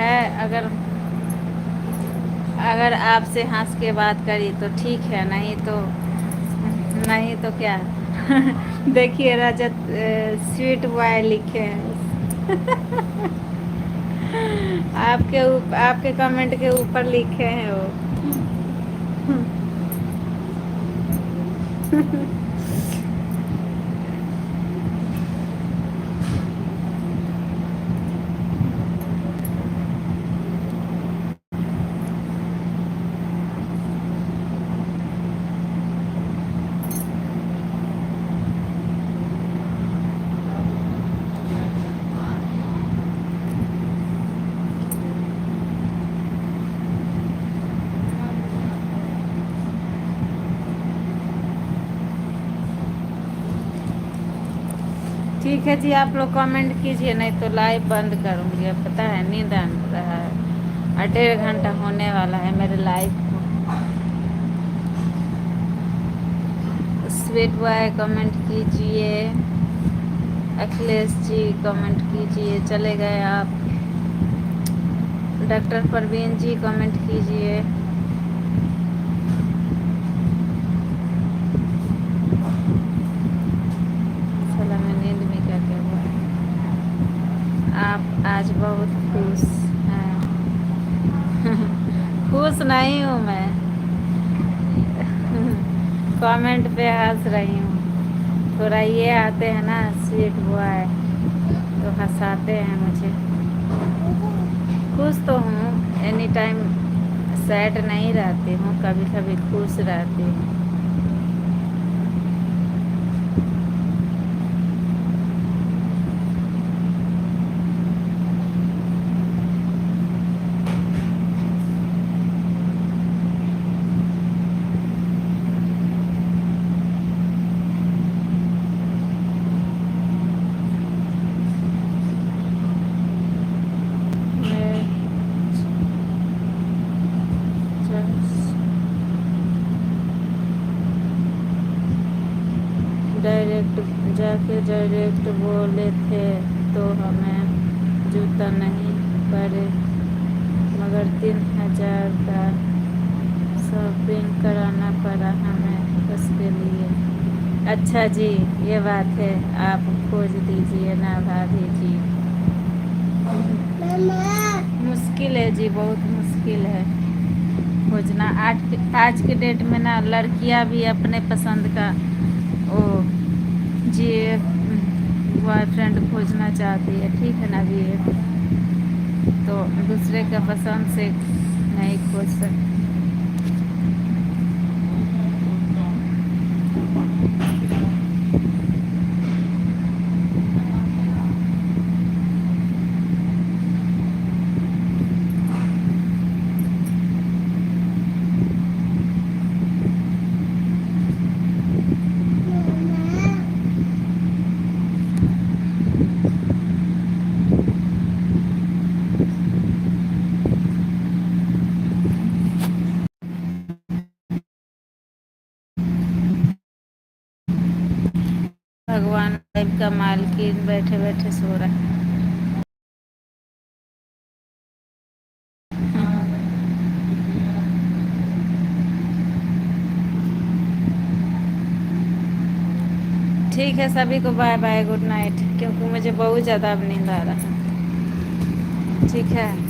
है। अगर अगर आपसे हंस के बात करी तो ठीक है, नहीं तो नहीं तो क्या। देखिए रजत स्वीट बॉय लिखे हैं। आपके कमेंट के ऊपर लिखे हैं वो। ठीक है जी, आप लोग कमेंट कीजिए, नहीं तो लाइव बंद करूँगी। अब पता है नींद आ रहा है और 1.5 घंटा होने वाला है मेरे लाइव को। स्वीट बॉय कमेंट कीजिए, अखिलेश जी कमेंट कीजिए, चले गए आप। डॉक्टर परवीन जी कमेंट कीजिए। साला मैं नींद में क्या क्या हुआ है। आप आज बहुत खुश हैं। खुश नहीं हूँ मैं। कमेंट पे हंस रही हूँ। थोड़ा ये आते हैं ना स्वीट बॉय, तो हंसाते हैं मुझे। खुश तो हूँ, एनी टाइम सैड नहीं रहती हूँ, कभी कभी खुश रहती हूँ। डायरेक्ट बोले थे तो हमें जूता नहीं पड़े, मगर 3,000 का शॉपिंग कराना पड़ा हमें उसके लिए। अच्छा जी, ये बात है, आप खोज दीजिए ना भाभी जी। मुश्किल है जी, बहुत मुश्किल है खोजना। आज के डेट में ना लड़कियां भी अपने पसंद का ओ जी बॉयफ्रेंड खोजना चाहती है, ठीक है ना जी। तो दूसरे का पसंद से नहीं खोज सकती। भगवान लाइफ का मालकिन बैठे बैठे सो रहा है। ठीक है, सभी को बाय बाय, गुड नाइट, क्योंकि मुझे बहुत ज़्यादा अब नींद आ रहा है। ठीक है।